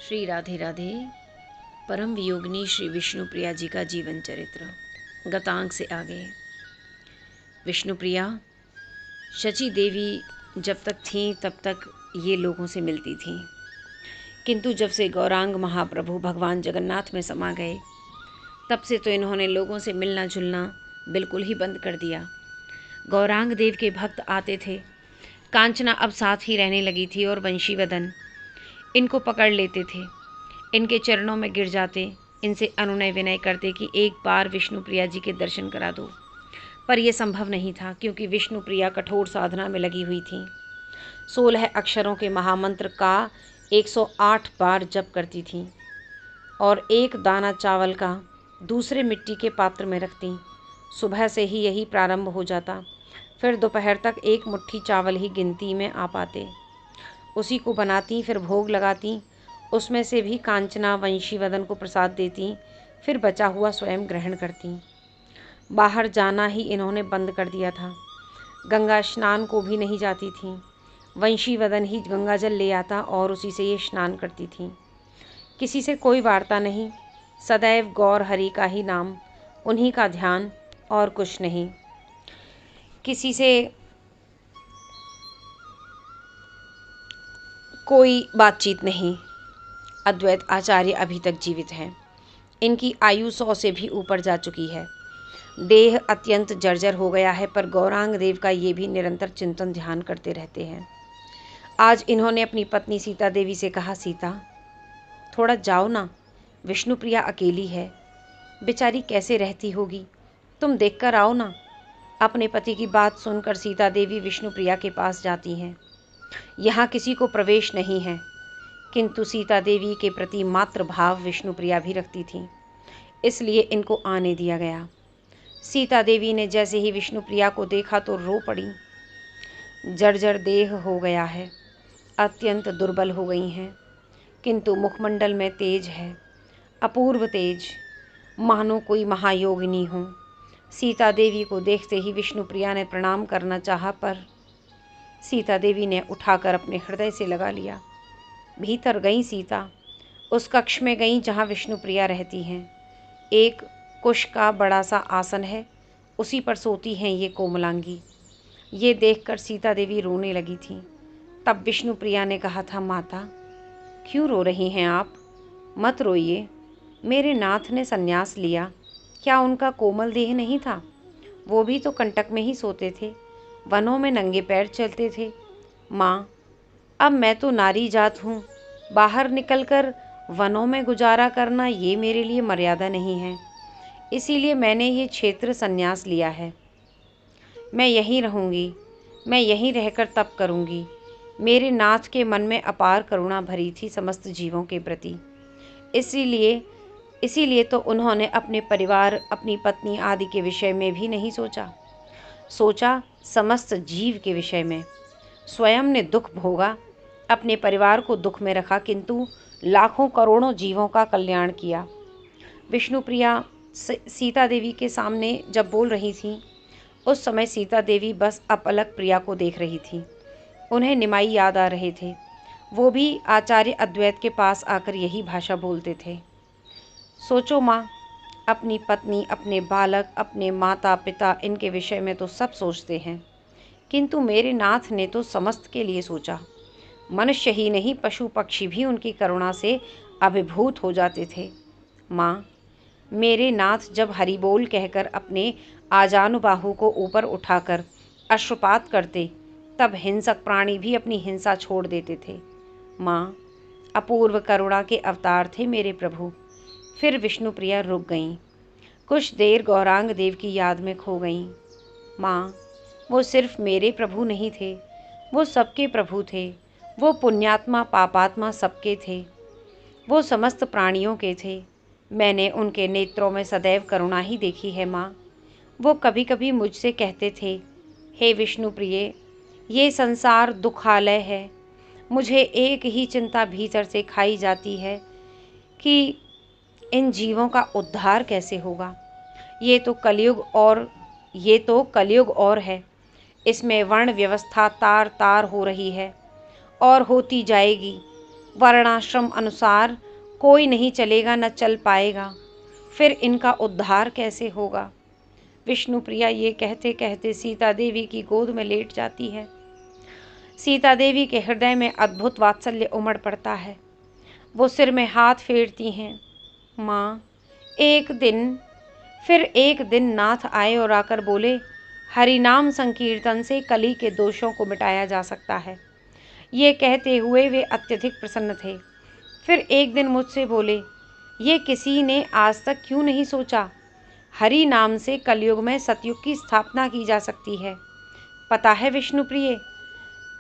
श्री राधे राधे। परम वियोगिनी श्री विष्णुप्रिया जी का जीवन चरित्र गतांक से आगे। विष्णुप्रिया शची देवी जब तक थीं तब तक ये लोगों से मिलती थीं, किंतु जब से गौरांग महाप्रभु भगवान जगन्नाथ में समा गए तब से तो इन्होंने लोगों से मिलना जुलना बिल्कुल ही बंद कर दिया। गौरांग देव के भक्त आते थे, कांचना अब साथ ही रहने लगी थी और वंशीवदन इनको पकड़ लेते थे, इनके चरणों में गिर जाते, इनसे अनुनय विनय करते कि एक बार विष्णुप्रिया जी के दर्शन करा दो। पर यह संभव नहीं था, क्योंकि विष्णुप्रिया कठोर साधना में लगी हुई थी। 16 अक्षरों के महामंत्र का 108 बार जप करती थीं और एक दाना चावल का दूसरे मिट्टी के पात्र में रखती। सुबह से ही यही प्रारंभ हो जाता, फिर दोपहर तक एक मुट्ठी चावल ही गिनती में आ पाते। उसी को बनाती, फिर भोग लगाती, उसमें से भी कांचना वंशीवदन को प्रसाद देती, फिर बचा हुआ स्वयं ग्रहण करती। बाहर जाना ही इन्होंने बंद कर दिया था, गंगा स्नान को भी नहीं जाती थीं। वंशीवदन ही गंगा जल ले आता और उसी से ये स्नान करती थीं। किसी से कोई वार्ता नहीं, सदैव गौर हरि का ही नाम, उन्हीं का ध्यान और कुछ नहीं। किसी से कोई बातचीत नहीं। अद्वैत आचार्य अभी तक जीवित हैं। इनकी आयु 100 से भी ऊपर जा चुकी है। देह अत्यंत जर्जर हो गया है, पर गौरांग देव का ये भी निरंतर चिंतन ध्यान करते रहते हैं। आज इन्होंने अपनी पत्नी सीता देवी से कहा, सीता थोड़ा जाओ ना, विष्णुप्रिया अकेली है, बेचारी कैसे रहती होगी, तुम देख कर आओ ना। अपने पति की बात सुनकर सीता देवी विष्णुप्रिया के पास जाती हैं। यहाँ किसी को प्रवेश नहीं है, किंतु सीता देवी के प्रति मात्र भाव विष्णुप्रिया भी रखती थी, इसलिए इनको आने दिया गया। सीता देवी ने जैसे ही विष्णुप्रिया को देखा तो रो पड़ी। जर्जर देह हो गया है, अत्यंत दुर्बल हो गई हैं, किंतु मुखमंडल में तेज है, अपूर्व तेज, मानो कोई महायोगिनी हो। सीता देवी को देखते ही विष्णुप्रिया ने प्रणाम करना चाहा, पर सीता देवी ने उठाकर अपने हृदय से लगा लिया। भीतर गई सीता, उस कक्ष में गई जहाँ विष्णुप्रिया रहती हैं। एक कुश का बड़ा सा आसन है, उसी पर सोती हैं ये कोमलांगी। ये देखकर सीता देवी रोने लगी थी। तब विष्णुप्रिया ने कहा था, माता क्यों रो रही हैं आप, मत रोइए, मेरे नाथ ने संन्यास लिया, क्या उनका कोमल देह नहीं था? वो भी तो कंटक में ही सोते थे, वनों में नंगे पैर चलते थे। माँ, अब मैं तो नारी जात हूँ, बाहर निकलकर वनों में गुजारा करना ये मेरे लिए मर्यादा नहीं है, इसीलिए मैंने ये क्षेत्र संन्यास लिया है। मैं यहीं रहूँगी, मैं यहीं रहकर तप करूँगी। मेरे नाथ के मन में अपार करुणा भरी थी समस्त जीवों के प्रति, इसीलिए तो उन्होंने अपने परिवार, अपनी पत्नी आदि के विषय में भी नहीं सोचा समस्त जीव के विषय में। स्वयं ने दुख भोगा, अपने परिवार को दुख में रखा, किंतु लाखों करोड़ों जीवों का कल्याण किया। विष्णुप्रिया सीता देवी के सामने जब बोल रही थी, उस समय सीता देवी बस अपलक प्रिया को देख रही थी। उन्हें निमाई याद आ रहे थे, वो भी आचार्य अद्वैत के पास आकर यही भाषा बोलते थे। सोचो माँ, अपनी पत्नी, अपने बालक, अपने माता पिता, इनके विषय में तो सब सोचते हैं, किंतु मेरे नाथ ने तो समस्त के लिए सोचा। मनुष्य ही नहीं, पशु पक्षी भी उनकी करुणा से अभिभूत हो जाते थे। माँ, मेरे नाथ जब हरिबोल कहकर अपने आजानुबाहु को ऊपर उठाकर अश्रुपात करते, तब हिंसक प्राणी भी अपनी हिंसा छोड़ देते थे। माँ, अपूर्व करुणा के अवतार थे मेरे प्रभु। फिर विष्णुप्रिया रुक गईं, कुछ देर गौरांग देव की याद में खो गईं। माँ, वो सिर्फ मेरे प्रभु नहीं थे, वो सबके प्रभु थे। वो पुण्यात्मा पापात्मा सबके थे, वो समस्त प्राणियों के थे। मैंने उनके नेत्रों में सदैव करुणा ही देखी है माँ। वो कभी कभी मुझसे कहते थे, हे विष्णुप्रिय, ये संसार दुखालय है। मुझे एक ही चिंता भीतर से खाई जाती है कि इन जीवों का उद्धार कैसे होगा। ये तो कलयुग और है, इसमें वर्ण व्यवस्था तार तार हो रही है और होती जाएगी। वर्णाश्रम अनुसार कोई नहीं चलेगा न चल पाएगा, फिर इनका उद्धार कैसे होगा। विष्णुप्रिया ये कहते कहते सीता देवी की गोद में लेट जाती है। सीता देवी के हृदय में अद्भुत वात्सल्य उमड़ पड़ता है। वो सिर में हाथ फेरती हैं। माँ, फिर एक दिन नाथ आए और आकर बोले, हरि नाम संकीर्तन से कली के दोषों को मिटाया जा सकता है। ये कहते हुए वे अत्यधिक प्रसन्न थे। फिर एक दिन मुझसे बोले, ये किसी ने आज तक क्यों नहीं सोचा, हरि नाम से कलयुग में सतयुग की स्थापना की जा सकती है। पता है विष्णुप्रिय,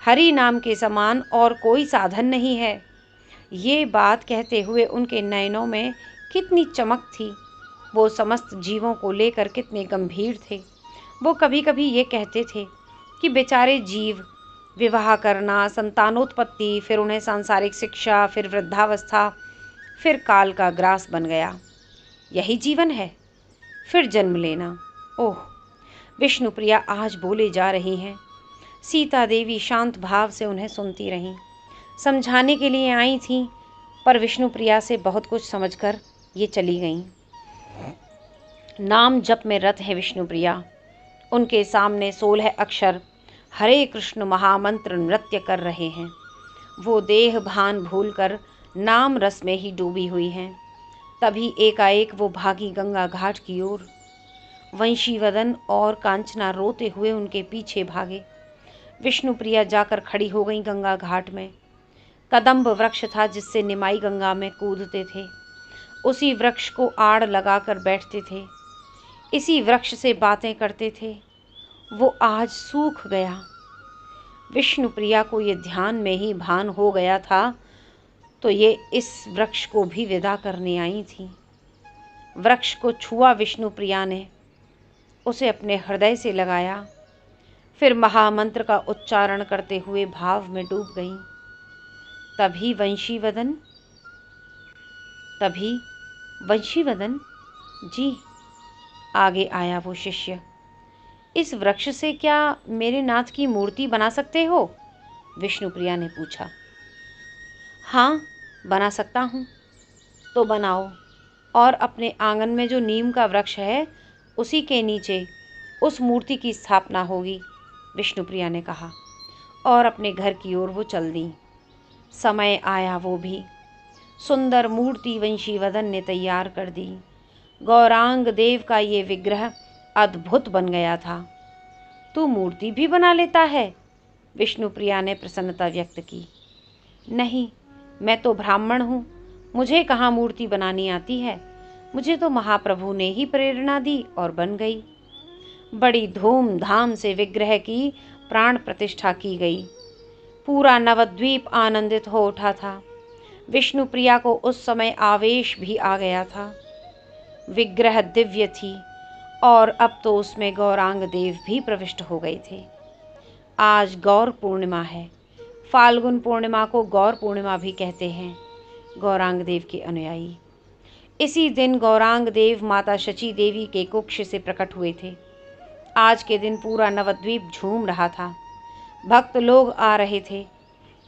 हरि नाम के समान और कोई साधन नहीं है। ये बात कहते हुए उनके नयनों में कितनी चमक थी। वो समस्त जीवों को लेकर कितने गंभीर थे। वो कभी कभी ये कहते थे कि बेचारे जीव, विवाह करना, संतानोत्पत्ति, फिर उन्हें सांसारिक शिक्षा, फिर वृद्धावस्था, फिर काल का ग्रास बन गया, यही जीवन है, फिर जन्म लेना। ओह! विष्णुप्रिया आज बोले जा रही हैं। सीता देवी शांत भाव से उन्हें सुनती रहीं। समझाने के लिए आई थीं, पर विष्णुप्रिया से बहुत कुछ समझकर ये चली गईं। नाम जप में रत है विष्णुप्रिया। उनके सामने 16 अक्षर हरे कृष्ण महामंत्र नृत्य कर रहे हैं। वो देह भान भूलकर नाम रस में ही डूबी हुई हैं। तभी एकाएक वो भागी गंगा घाट की ओर। वंशीवदन और कांचना रोते हुए उनके पीछे भागे। विष्णुप्रिया जाकर खड़ी हो गई गंगा घाट में। कदम्ब वृक्ष था जिससे निमाई गंगा में कूदते थे। उसी वृक्ष को आड़ लगाकर बैठते थे, इसी वृक्ष से बातें करते थे। वो आज सूख गया। विष्णुप्रिया को ये ध्यान में ही भान हो गया था, तो ये इस वृक्ष को भी विदा करने आई थी। वृक्ष को छुआ विष्णुप्रिया ने, उसे अपने हृदय से लगाया, फिर महामंत्र का उच्चारण करते हुए भाव में डूब गईं। तभी वंशीवदन जी, आगे आया वो शिष्य। इस वृक्ष से क्या मेरे नाथ की मूर्ति बना सकते हो? विष्णुप्रिया ने पूछा। हाँ, बना सकता हूँ। तो बनाओ, और अपने आंगन में जो नीम का वृक्ष है उसी के नीचे उस मूर्ति की स्थापना होगी, विष्णुप्रिया ने कहा, और अपने घर की ओर वो चल दी। समय आया, वो भी सुंदर मूर्ति वंशीवदन ने तैयार कर दी। गौरांग देव का ये विग्रह अद्भुत बन गया था। तू मूर्ति भी बना लेता है? विष्णुप्रिया ने प्रसन्नता व्यक्त की। नहीं, मैं तो ब्राह्मण हूँ, मुझे कहाँ मूर्ति बनानी आती है। मुझे तो महाप्रभु ने ही प्रेरणा दी और बन गई। बड़ी धूमधाम से विग्रह की प्राण प्रतिष्ठा की गई। पूरा नवद्वीप आनंदित हो उठा था। विष्णुप्रिया को उस समय आवेश भी आ गया था। विग्रह दिव्य थी और अब तो उसमें गौरांग देव भी प्रविष्ट हो गए थे। आज गौर पूर्णिमा है। फाल्गुन पूर्णिमा को गौर पूर्णिमा भी कहते हैं गौरांग देव के अनुयायी। इसी दिन गौरांग देव माता शची देवी के कुक्ष से प्रकट हुए थे। आज के दिन पूरा नवद्वीप झूम रहा था। भक्त लोग आ रहे थे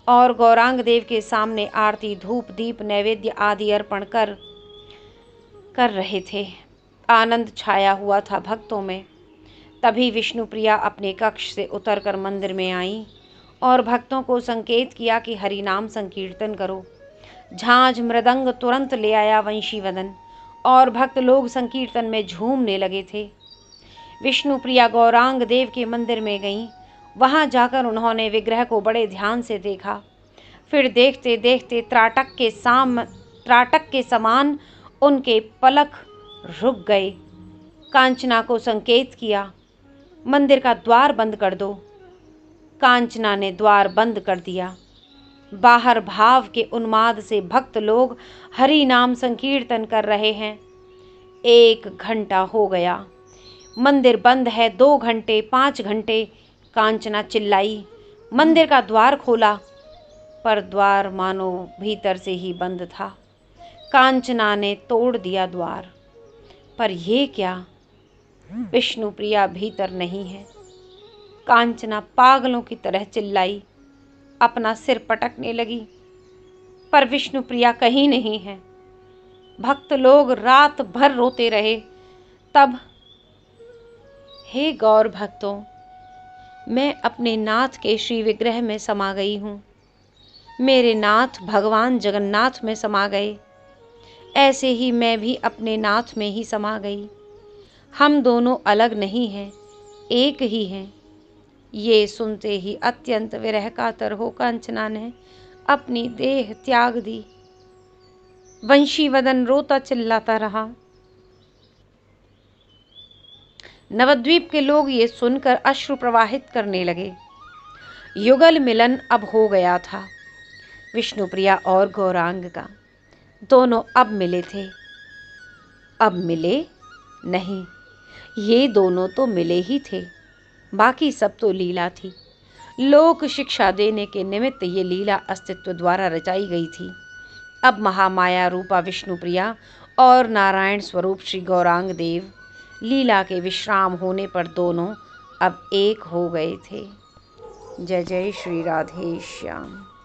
और गौरांग देव के सामने आरती, धूप, दीप, नैवेद्य आदि अर्पण कर रहे थे। आनंद छाया हुआ था भक्तों में। तभी विष्णुप्रिया अपने कक्ष से उतरकर मंदिर में आई और भक्तों को संकेत किया कि हरि नाम संकीर्तन करो। झांझ मृदंग तुरंत ले आया वंशीवदन और भक्त लोग संकीर्तन में झूमने लगे थे। विष्णुप्रिया गौरांग देव के मंदिर में गईं। वहां जाकर उन्होंने विग्रह को बड़े ध्यान से देखा। फिर देखते देखते त्राटक के समान उनके पलक रुक गए। कांचना को संकेत किया, मंदिर का द्वार बंद कर दो। कांचना ने द्वार बंद कर दिया। बाहर भाव के उन्माद से भक्त लोग हरि नाम संकीर्तन कर रहे हैं। 1 घंटा हो गया, मंदिर बंद है। 2 घंटे, 5 घंटे। कांचना चिल्लाई, मंदिर का द्वार खोला, पर द्वार मानो भीतर से ही बंद था। कांचना ने तोड़ दिया द्वार, पर ये क्या, विष्णुप्रिया भीतर नहीं है। कांचना पागलों की तरह चिल्लाई, अपना सिर पटकने लगी। पर विष्णु प्रिया कहीं नहीं है। भक्त लोग रात भर रोते रहे। तब हे गौर भक्तों, मैं अपने नाथ के श्री विग्रह में समा गई हूँ। मेरे नाथ भगवान जगन्नाथ में समा गए, ऐसे ही मैं भी अपने नाथ में ही समा गई। हम दोनों अलग नहीं हैं, एक ही हैं। ये सुनते ही अत्यंत विरह कातर हो कांचना ने अपनी देह त्याग दी। वंशीवदन रोता चिल्लाता रहा। नवद्वीप के लोग ये सुनकर अश्रु प्रवाहित करने लगे। युगल मिलन अब हो गया था विष्णुप्रिया और गौरांग का। दोनों अब मिले थे। अब मिले नहीं, ये दोनों तो मिले ही थे, बाकी सब तो लीला थी। लोक शिक्षा देने के निमित्त ये लीला अस्तित्व द्वारा रचाई गई थी। अब महामाया रूपा विष्णुप्रिया और नारायण स्वरूप श्री गौरांग देव लीला के विश्राम होने पर दोनों अब एक हो गए थे। जय जय श्री राधे श्याम।